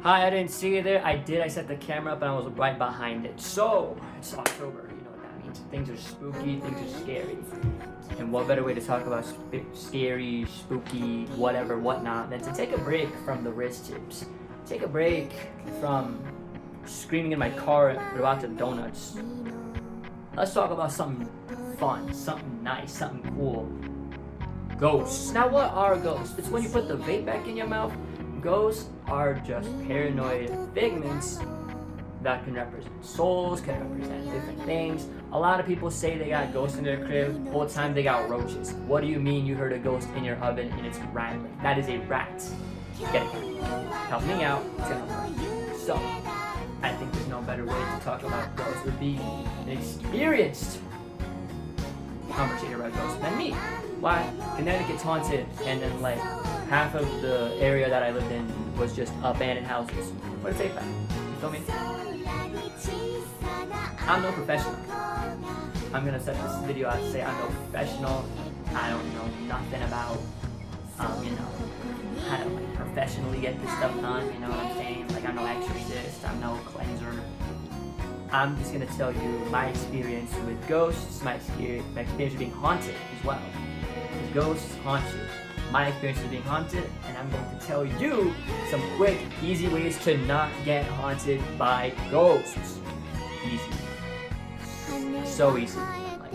Hi, I didn't see you there. I did. I set the camera up and I was right behind it. So, it's October. You know what that means. Things are spooky, things are scary. And what better way to talk about scary, spooky, whatever, whatnot, than to take a break from the wrist tips. Take a break from screaming in my car at lots of donuts. Let's talk about something fun, something nice, something cool. Ghosts. Now, what are ghosts? It's when you put the vape back in your mouth. Ghosts are just paranoid figments that can represent souls, can represent different things. A lot of people say they got ghosts in their crib. All the time they got roaches. What do you mean you heard a ghost in your oven and it's rattling? That is a rat. Get it? Help me out. It's gonna work. So, I think there's no better way to talk about ghosts or be an experienced conversator about ghosts than me. Why? Connecticut's haunted, and then like half of the area that I lived in was just abandoned houses. What a take back. You feel me? I'm no professional. I'm gonna set this video out to say I'm no professional. I don't know nothing about, how to like professionally get this stuff done. You know what I'm saying? Like I'm no exorcist. I'm no cleanser. I'm just gonna tell you my experience with ghosts, my experience with being haunted as well. Because ghosts haunt you. My experience with being haunted, and I'm going to tell you some quick, easy ways to not get haunted by ghosts. Easy. So easy. Like,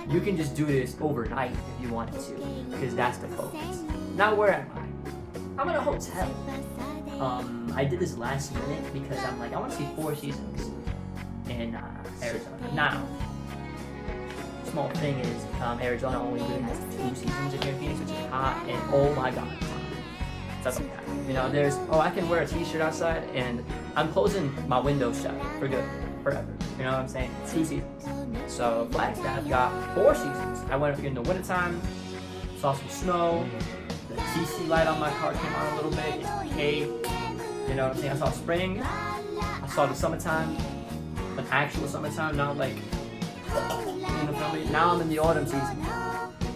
you can just do this overnight if you wanted to, because that's the focus. Now, where am I? I'm in a hotel. I did this last minute because I'm like, I want to see 4 seasons in Arizona. Now, small thing is, Arizona only really has 2 seasons in here in Phoenix, which is hot, and oh my god, it's okay. You know, I can wear a t-shirt outside, and I'm closing my window shut for good, forever. You know what I'm saying? 2 seasons. So, Flagstaff got 4 seasons. I went up here in the wintertime, saw some snow, the TC light on my car came on a little bit, it's okay. You know what I'm saying? I saw spring, I saw the summertime, an actual summertime, not like, now I'm in the autumn season.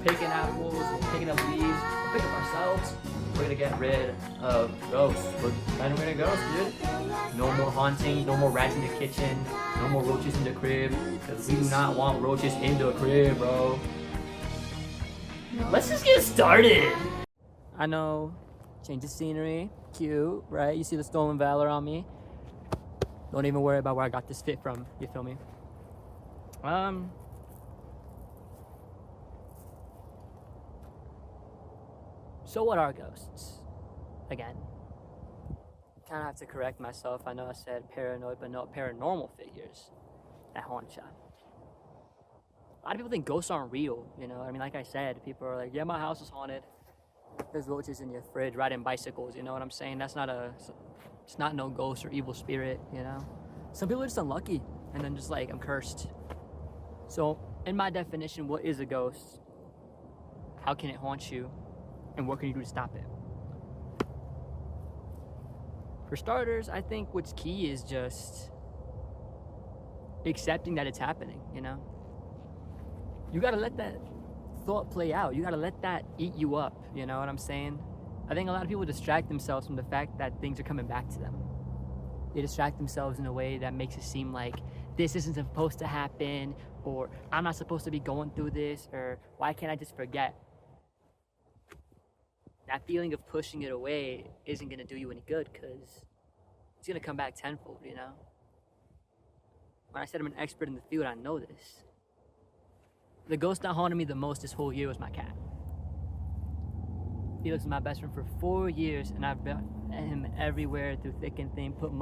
Picking apples, picking up leaves, we'll pick up ourselves. We're gonna get rid of ghosts. We're getting rid of ghosts, dude. No more hauntings, no more rats in the kitchen, no more roaches in the crib. Because we do not want roaches in the crib, bro. Let's just get started. I know, change the scenery, cute, right? You see the stolen valor on me. Don't even worry about where I got this fit from, you feel me? So what are ghosts? Again, kind of have to correct myself. I know I said paranoid, but no, paranormal figures that haunt you. A lot of people think ghosts aren't real, you know? I mean, like I said, people are like, yeah, my house is haunted. There's roaches in your fridge riding bicycles, you know what I'm saying? It's not no ghost or evil spirit, you know? Some people are just unlucky, and then just like, I'm cursed. So, in my definition, what is a ghost? How can it haunt you? And what can you do to stop it? For starters, I think what's key is just accepting that it's happening, you know? You gotta let that thought play out. You gotta let that eat you up, you know what I'm saying? I think a lot of people distract themselves from the fact that things are coming back to them. They distract themselves in a way that makes it seem like this isn't supposed to happen, or I'm not supposed to be going through this, or why can't I just forget? That feeling of pushing it away isn't going to do you any good, because it's going to come back tenfold, you know? When I said I'm an expert in the field, I know this. The ghost that haunted me the most this whole year was my cat. Felix was my best friend for 4 years, and I've been him everywhere through thick and thin, put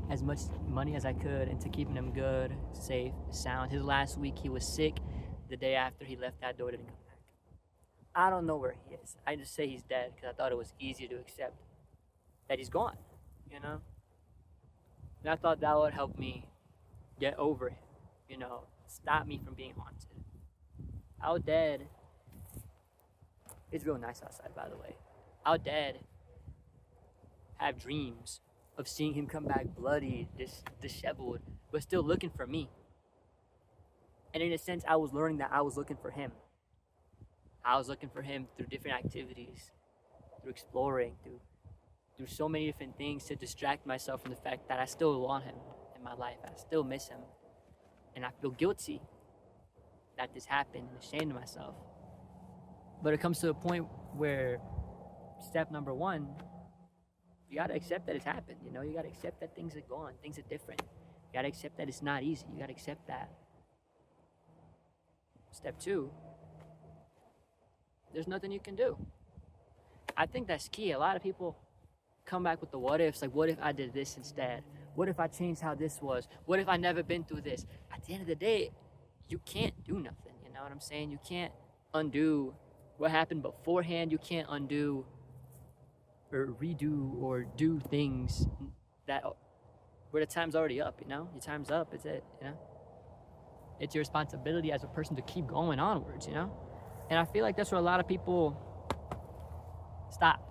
as much money as I could into keeping him good, safe, sound. His last week, he was sick. The day after he left that door, didn't come back. I don't know where he is. I just say he's dead because I thought it was easier to accept that he's gone, you know? And I thought that would help me get over him, you know, stop me from being haunted. Our dad, it's real nice outside, by the way. Our dad have dreams of seeing him come back bloody, disheveled, but still looking for me. And in a sense, I was learning that I was looking for him. I was looking for him through different activities, through exploring, through do so many different things to distract myself from the fact that I still want him in my life. I still miss him. And I feel guilty that this happened and ashamed of myself. But it comes to a point where step number one, you gotta accept that it's happened. You know, you gotta accept that things are gone, things are different. You gotta accept that it's not easy. You gotta accept that. Step two, there's nothing you can do. I think that's key. A lot of people come back with the what ifs, like, what if I did this instead? What if I changed how this was? What if I never been through this? At the end of the day, you can't do nothing. You know what I'm saying? You can't undo what happened beforehand. You can't undo or redo or do things that where the time's already up, you know? Your time's up, it's it, you know? It's your responsibility as a person to keep going onwards, you know? And I feel like that's where a lot of people stop.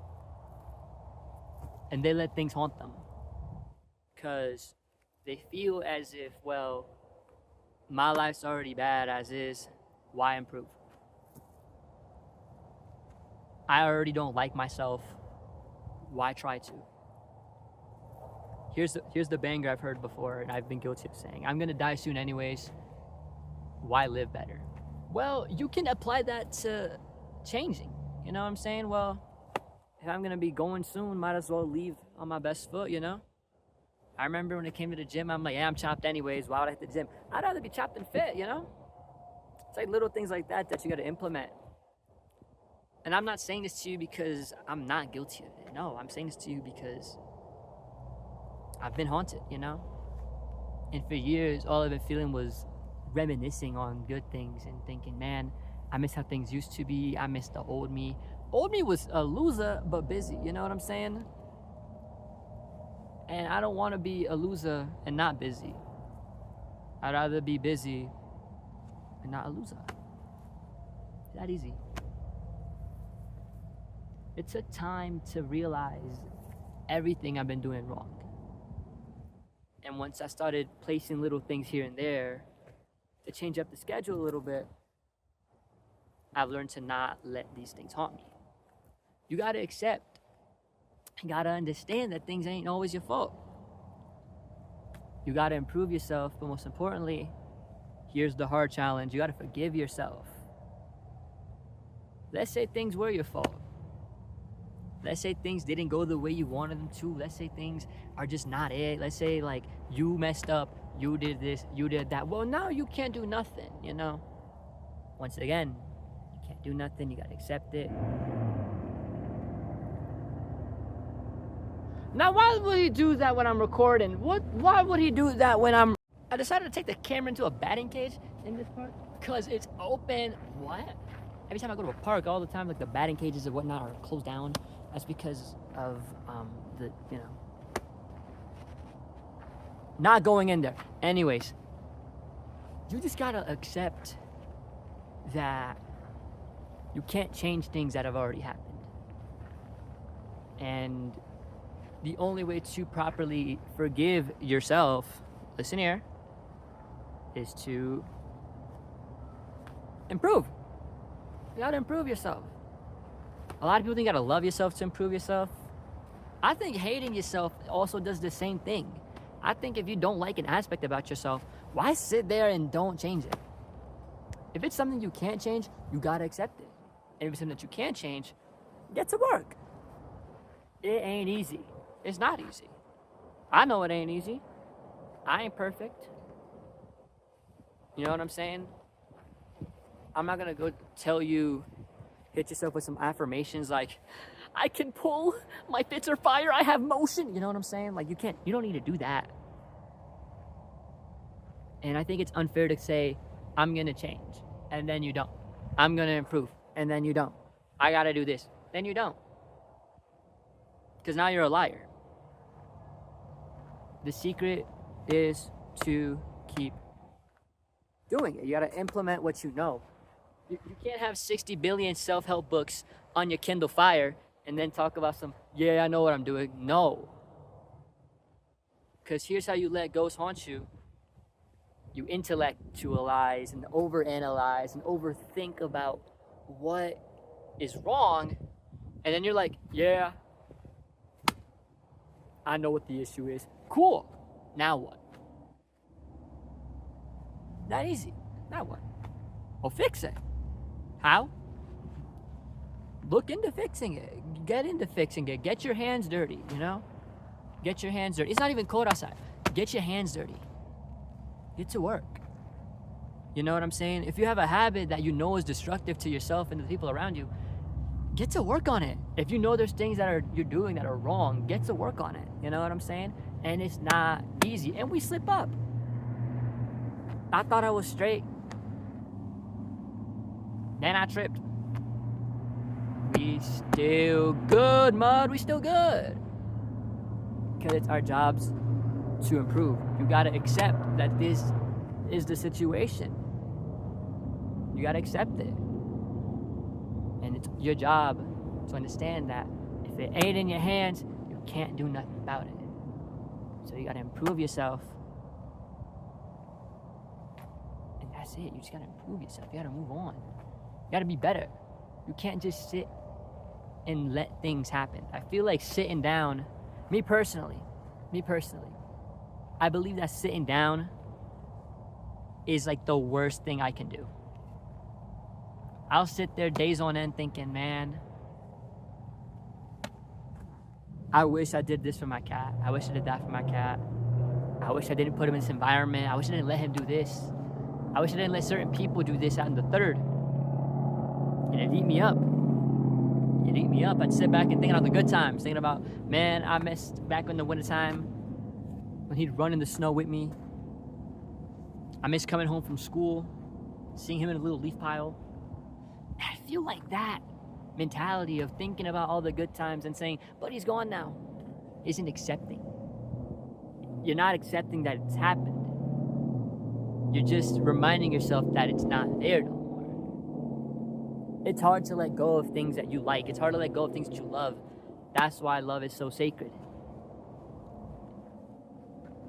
And they let things haunt them. Because they feel as if, well, my life's already bad as is, why improve? I already don't like myself, why try to? Here's the banger I've heard before, and I've been guilty of saying, I'm gonna die soon anyways, why live better? Well, you can apply that to changing, you know what I'm saying? Well, if I'm gonna be going soon, might as well leave on my best foot, you know? I remember when it came to the gym, I'm like, yeah, I'm chopped anyways, why would I hit the gym? I'd rather be chopped and fit, you know? It's like little things like that that you gotta implement. And I'm not saying this to you because I'm not guilty of it. No, I'm saying this to you because I've been haunted, you know? And for years, all I've been feeling was reminiscing on good things and thinking, man, I miss how things used to be. I miss the old me. Old me was a loser, but busy, you know what I'm saying? And I don't want to be a loser and not busy. I'd rather be busy and not a loser. It's that easy. It took time to realize everything I've been doing wrong. And once I started placing little things here and there to change up the schedule a little bit, I've learned to not let these things haunt me. You gotta accept, you gotta understand that things ain't always your fault. You gotta improve yourself, but most importantly, here's the hard challenge, you gotta forgive yourself. Let's say things were your fault. Let's say things didn't go the way you wanted them to. Let's say things are just not it. Let's say, like, you messed up, you did this, you did that. Well, now you can't do nothing, you know? Once again, you can't do nothing, you gotta accept it. Now, why would he do that when I'm recording? Why would he do that when I decided to take the camera into a batting cage in this park because it's open. What? Every time I go to a park, all the time, like, the batting cages and whatnot are closed down. That's because of not going in there. Anyways, you just gotta accept that you can't change things that have already happened. And the only way to properly forgive yourself, listen here, is to improve. You gotta improve yourself. A lot of people think you gotta love yourself to improve yourself. I think hating yourself also does the same thing. I think if you don't like an aspect about yourself, why sit there and don't change it? If it's something you can't change, you gotta accept it. And if it's something that you can't change, get to work. It ain't easy. It's not easy. I know it ain't easy. I ain't perfect. You know what I'm saying? I'm not gonna go tell you, hit yourself with some affirmations like, I can pull, my fits are fire, I have motion. You know what I'm saying? Like, you don't need to do that. And I think it's unfair to say, I'm gonna change, and then you don't. I'm gonna improve, and then you don't. I gotta do this, then you don't. Because now you're a liar. The secret is to keep doing it. You gotta implement what you know. You can't have 60 billion self-help books on your Kindle Fire and then talk about some, yeah, I know what I'm doing. No. Because here's how you let ghosts haunt you. You intellectualize and overanalyze and overthink about what is wrong. And then you're like, yeah, I know what the issue is. Cool. Now what? That easy. Now what? Well, fix it. How? Look into fixing it. Get into fixing it. Get your hands dirty, you know? Get your hands dirty. It's not even cold outside. Get your hands dirty. Get to work. You know what I'm saying? If you have a habit that you know is destructive to yourself and the people around you, get to work on it. If you know there's things that you're doing that are wrong, get to work on it. You know what I'm saying? And it's not easy. And we slip up. I thought I was straight. Then I tripped. We still good, mud. We still good. Because it's our jobs to improve. You gotta accept that this is the situation. You gotta accept it. And it's your job to understand that if it ain't in your hands, you can't do nothing about it. So you gotta improve yourself. And that's it. You just gotta improve yourself. You gotta move on. You gotta be better. You can't just sit and let things happen. I feel like sitting down, me personally, I believe that sitting down is like the worst thing I can do. I'll sit there days on end thinking, man, I wish I did this for my cat. I wish I did that for my cat. I wish I didn't put him in this environment. I wish I didn't let him do this. I wish I didn't let certain people do this out in the third. And it'd eat me up. It'd eat me up. I'd sit back and thinking about the good times. Thinking about, man, I missed back in the wintertime when he'd run in the snow with me. I miss coming home from school, seeing him in a little leaf pile. I feel like that mentality of thinking about all the good times and saying, but he's gone now, isn't accepting. You're not accepting that it's happened. You're just reminding yourself that it's not there no more. It's hard to let go of things that you like. It's hard to let go of things that you love. That's why love is so sacred.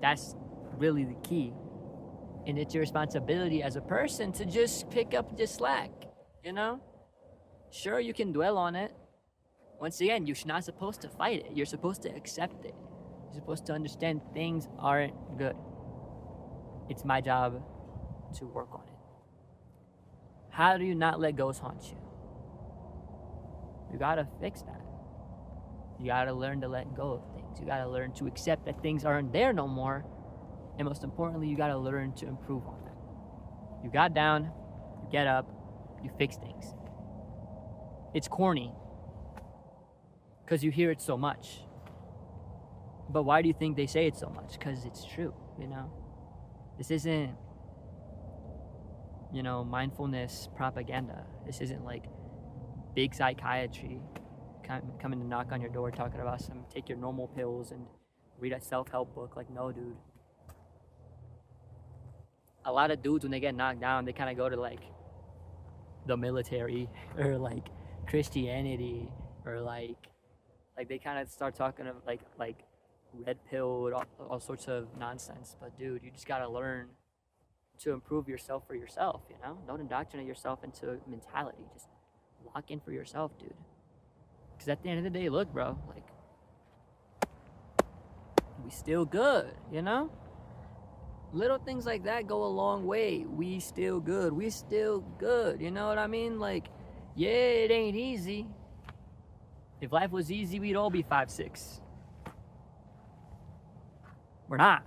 That's really the key. And it's your responsibility as a person to just pick up the slack, you know? Sure, you can dwell on it. Once again, you're not supposed to fight it. You're supposed to accept it. You're supposed to understand things aren't good. It's my job to work on it. How do you not let ghosts haunt you? You gotta fix that. You gotta learn to let go of things. You gotta learn to accept that things aren't there no more. And most importantly, you gotta learn to improve on them. You got down, you get up, you fix things. It's corny because you hear it so much. But why do you think they say it so much? Because it's true, you know? This isn't, mindfulness propaganda. This isn't like big psychiatry coming to knock on your door talking about take your normal pills and read a self-help book. Like, no, dude. A lot of dudes, when they get knocked down, they kind of go to like the military or like Christianity or like they kind of start talking of like red pill, all sorts of nonsense. But dude, you just gotta learn to improve yourself for yourself, you know? Don't indoctrinate yourself into a mentality. Just lock in for yourself, dude. Because at the end of the day, look, bro, like, we still good, you know? Little things like that go a long way. We still good. We still good. You know what I mean? Like, yeah, it ain't easy. If life was easy, we'd all be 5'6". We're not.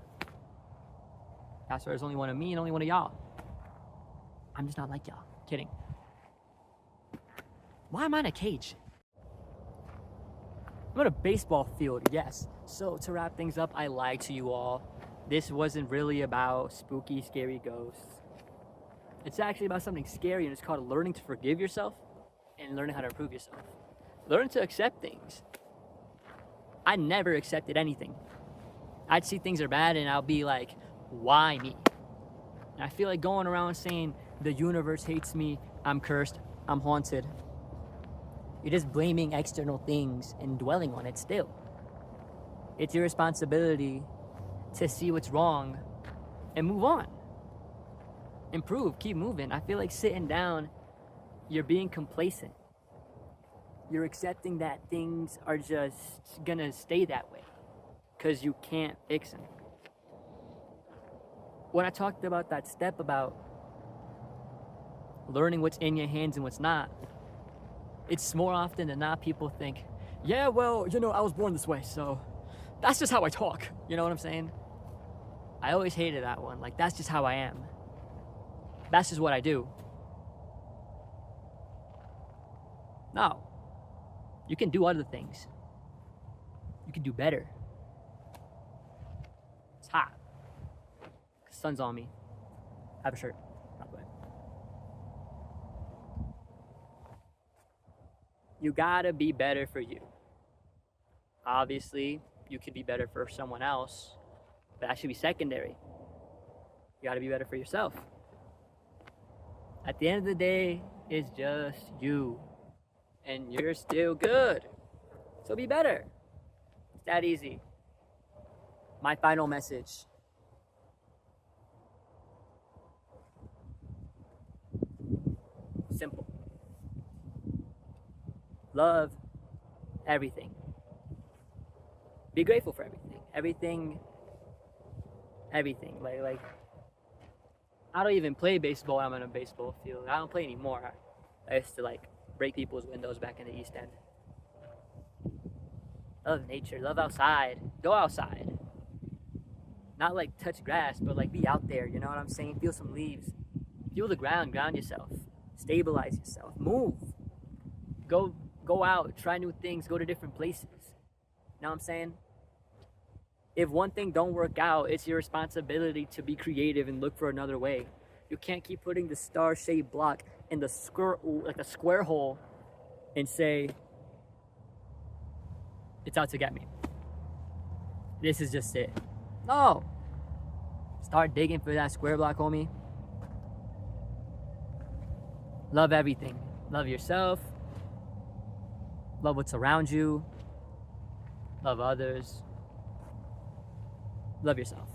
That's why there's only one of me and only one of y'all. I'm just not like y'all. Kidding. Why am I in a cage? I'm in a baseball field, yes. So to wrap things up, I lied to you all. This wasn't really about spooky, scary ghosts. It's actually about something scary, and it's called learning to forgive yourself and learning how to improve yourself. Learn to accept things. I never accepted anything. I'd see things are bad, and I'll be like, why me? And I feel like going around saying, the universe hates me, I'm cursed, I'm haunted. You're just blaming external things and dwelling on it still. It's your responsibility to see what's wrong and move on. Improve, keep moving. I feel like sitting down, you're being complacent. You're accepting that things are just gonna stay that way. because you can't fix them. When I talked about that step about learning what's in your hands and what's not, it's more often than not people think, yeah, well, I was born this way, so that's just how I talk. You know what I'm saying? I always hated that one. Like, that's just how I am. That's just what I do. No. You can do other things. You can do better. It's hot. The sun's on me. I have a shirt. Not good. You gotta be better for you. Obviously, you could be better for someone else, but that should be secondary. You gotta be better for yourself. At the end of the day, it's just you. And you're still good. So be better. It's that easy. My final message. Simple. Love everything. Be grateful for everything. Everything. Like I don't even play baseball. I'm on a baseball field. I don't play anymore. I used to break people's windows back in the East End. Love nature. Love outside. Go outside. Not touch grass, but be out there. You know what I'm saying? Feel some leaves. Feel the ground. Ground yourself. Stabilize yourself. Move. Go out. Try new things. Go to different places. You know what I'm saying? If one thing don't work out, it's your responsibility to be creative and look for another way. You can't keep putting the star-shaped block in the square hole and say, it's out to get me. This is just it. No. Start digging for that square block, homie. Love everything. Love yourself. Love what's around you. Love others. Love yourself.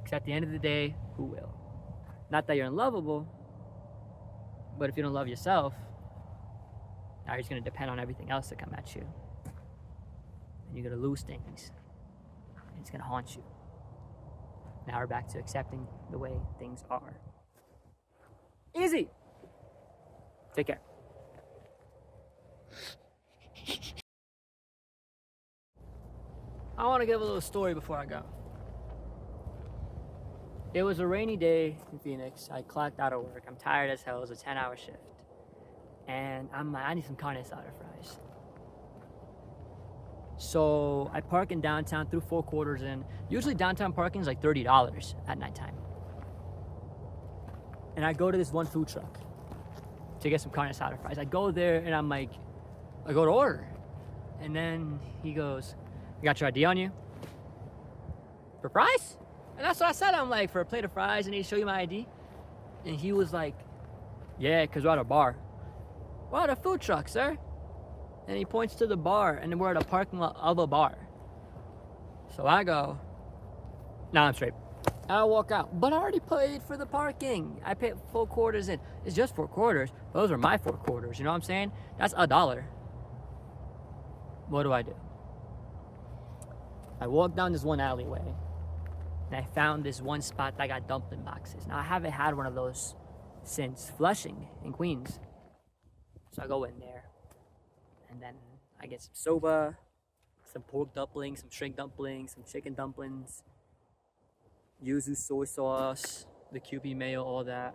Because at the end of the day, who will? Not that you're unlovable, but if you don't love yourself, now you're just going to depend on everything else to come at you. And you're going to lose things. And it's going to haunt you. Now we're back to accepting the way things are. Easy. Take care. I want to give a little story before I go. It was a rainy day in Phoenix. I clocked out of work. I'm tired as hell. It was a 10-hour shift. And I need some carne asada fries. So I park in downtown, threw 4 quarters in. Usually downtown parking is $30 at nighttime. And I go to this one food truck to get some carne asada fries. I go there and I go to order. And then he goes, "You got your ID on you? For fries?" And that's what I said. I'm like, for a plate of fries, I need to show you my ID. And he was like, "Yeah, because we're at a bar." "We're at a food truck, sir." And he points to the bar, and then we're at a parking lot of a bar. So I go, "Nah, I'm straight." I walk out. But I already paid for the parking. I paid 4 quarters in. It's just 4 quarters. Those are my 4 quarters. You know what I'm saying? That's $1. What do? I walked down this one alleyway, and I found this one spot that got dumpling boxes. Now, I haven't had one of those since Flushing in Queens. So I go in there, and then I get some soba, some pork dumplings, some shrimp dumplings, some chicken dumplings, yuzu soy sauce, the Kewpie mayo, all that.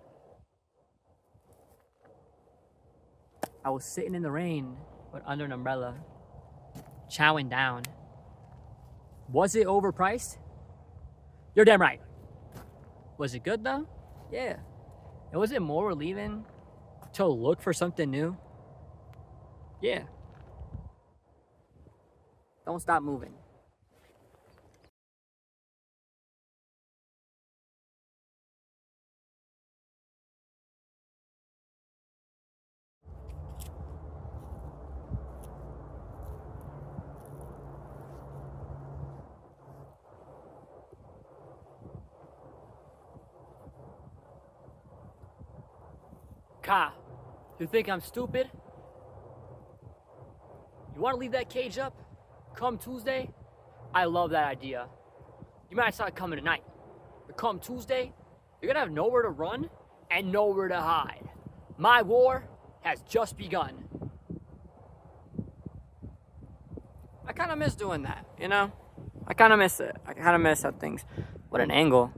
I was sitting in the rain, but under an umbrella, chowing down. Was it overpriced? You're damn right. Was it good though? Yeah. And was it more relieving to look for something new? Yeah. Don't stop moving. Ka, you think I'm stupid? You want to leave that cage up? Come Tuesday, I love that idea. You might start coming tonight. But come Tuesday, you're gonna have nowhere to run and nowhere to hide. My war has just begun. I kind of miss doing that, you know? I kind of miss it. I kind of miss how things... What an angle.